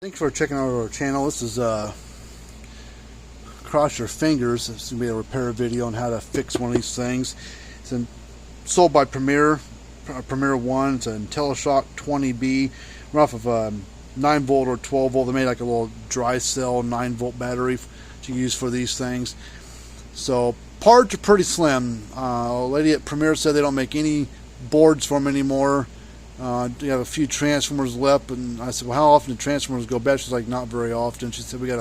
Thanks for checking out our channel. This is Cross Your Fingers. It's going to be a repair video on how to fix one of these things. It's sold by Premier 1. It's an Intellishock 20B. We're off of a 9 volt or 12 volt. They made like a little dry cell 9 volt battery to use for these things. So parts are pretty slim. A lady at Premier said they don't make any boards for them anymore. You have a few transformers left, and I said, well, how often do transformers go bad? She's like, not very often. She said, we had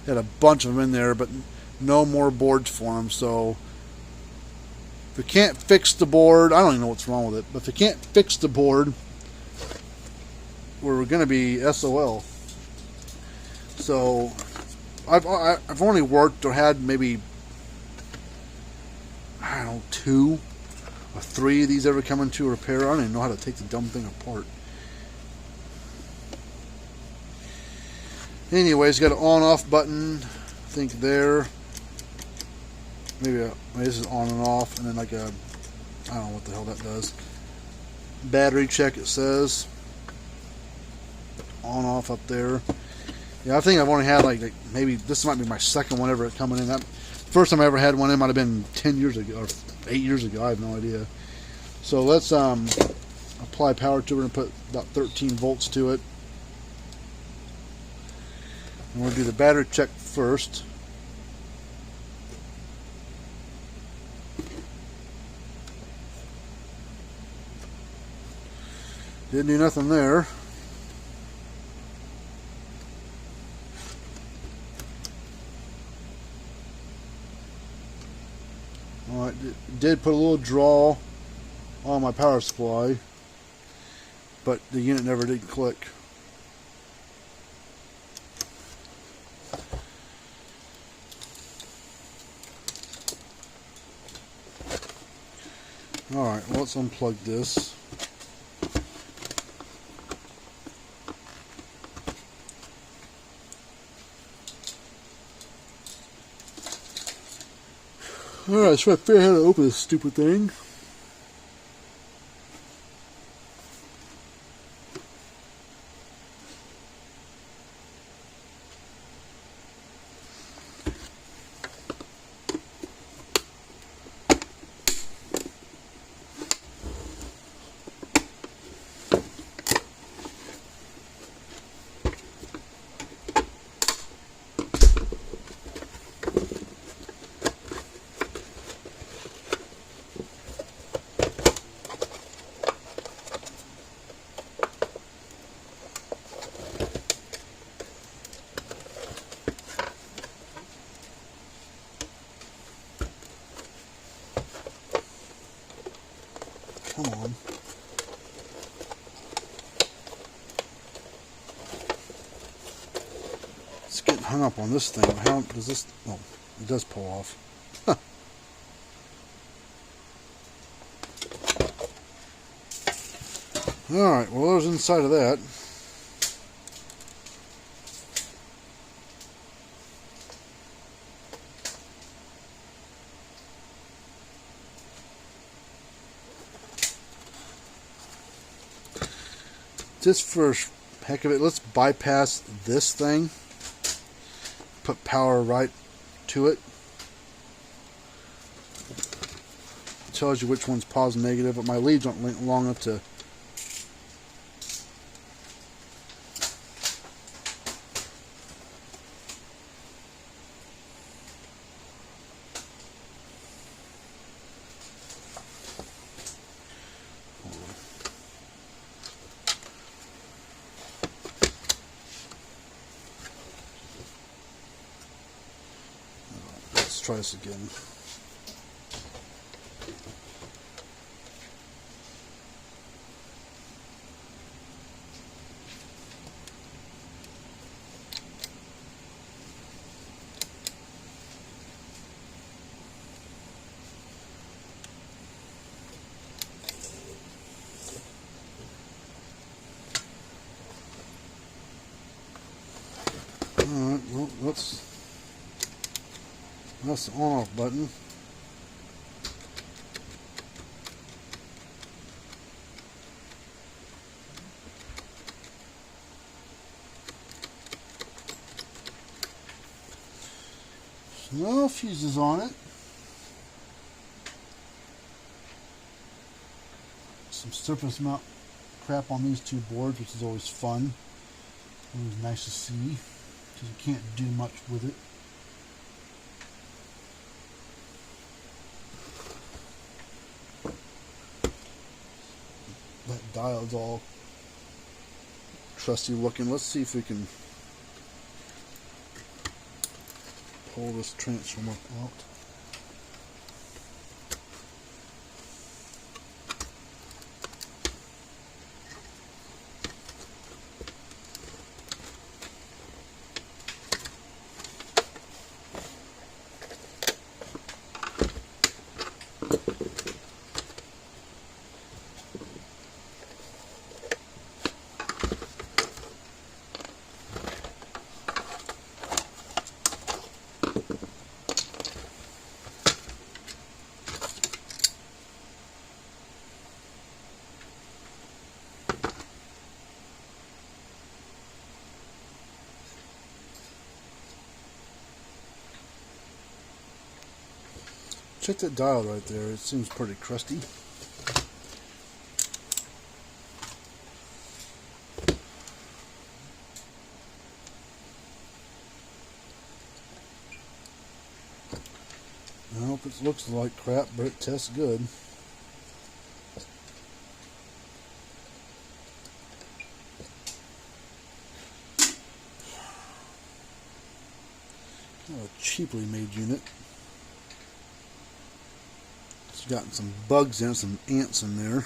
a bunch of them in there, but no more boards for them. So if you can't fix the board, I don't even know what's wrong with it, but if you can't fix the board, we're going to be SOL. So I've only worked or had maybe, I don't know, 2 or 3 of these ever come into a repair. I don't even know how to take the dumb thing apart. Anyways, got an on off button, I think there. Maybe this is on and off, and then like a, I don't know what the hell that does. Battery check, it says. On off up there. Yeah, I think I've only had like maybe this might be my second one ever coming in. That first time I ever had one in might have been 10 years ago or 8 years ago. I have no idea. So let's apply power to it and put about 13 volts to it. And we'll do the battery check first. Didn't do nothing there. Alright, it did put a little draw on my power supply, but the unit never did click. Alright, let's unplug this. Alright, let's try to figure out how to open this stupid thing. Come on. It's getting hung up on this thing. How does this... Oh, it does pull off. Huh. Alright, well there's inside of that. Just for heck of it, let's bypass this thing. Put power right to it. It tells you which one's positive and negative, but my leads aren't long enough to. Let's try this again. Alright, well, that's the on-off button. No fuses on it. Some surface mount crap on these two boards, which is always fun. Always nice to see, because you can't do much with it. That diode's all trusty looking. Let's see if we can pull this transformer out. Check that dial right there. It seems pretty crusty. I hope it looks like crap, but it tests good. Kind of a cheaply made unit. It's gotten some bugs in it, some ants in there.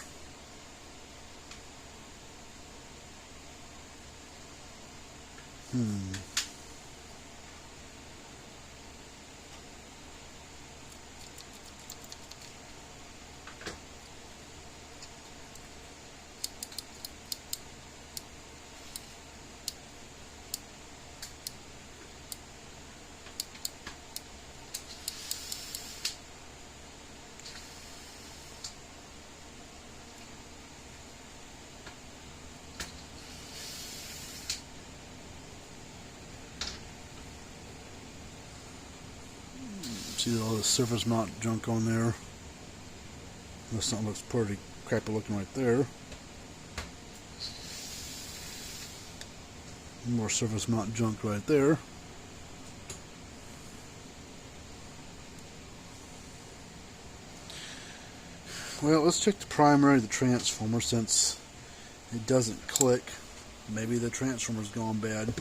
See all the surface mount junk on there. This something looks pretty crappy looking right there. More surface mount junk right there. Well, let's check the primary of the transformer. Since it doesn't click, maybe the transformer's gone bad.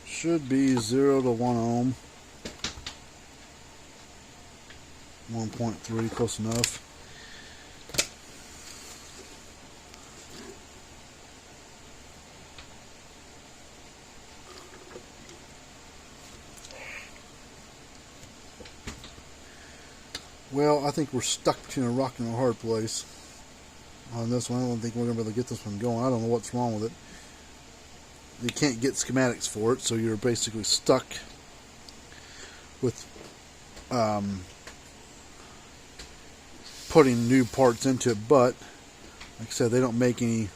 Should be 0 to 1 ohm. 1.3, close enough. Well, I think we're stuck between a rock and a hard place on this one. I don't think we're going to be able to get this one going. I don't know what's wrong with it. You can't get schematics for it, so you're basically stuck with putting new parts into it. But like I said, they don't make any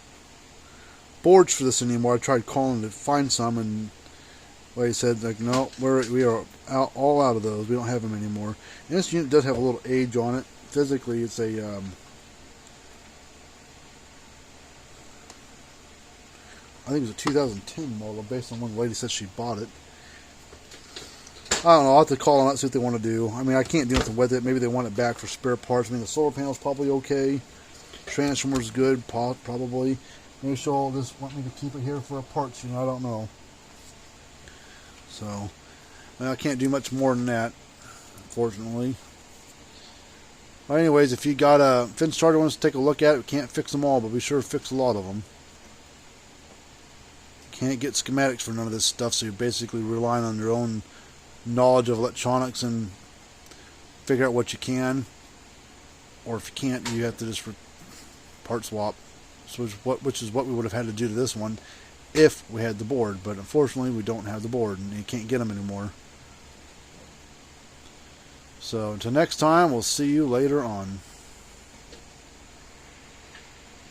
boards for this anymore. I tried calling to find some, and like I said, like, no, we are all out of those. We don't have them anymore. And this unit does have a little age on it. Physically, it's a I think it was a 2010 model, based on when the lady said she bought it. I don't know. I'll have to call them out, see what they want to do. I mean, I can't do anything with it. Maybe they want it back for spare parts. I mean, the solar panel's probably okay. Transformer's good, probably. Maybe she'll just want me to keep it here for a parts, I don't know. So, well, I can't do much more than that, unfortunately. But anyways, if you got a fence charger wants to take a look at it, we can't fix them all, but we sure fix a lot of them. Can't get schematics for none of this stuff, so you're basically relying on your own knowledge of electronics and figure out what you can, or if you can't, you have to just part swap. So which is what we would have had to do to this one if we had the board, but unfortunately we don't have the board and you can't get them anymore. So until next time, we'll see you later on.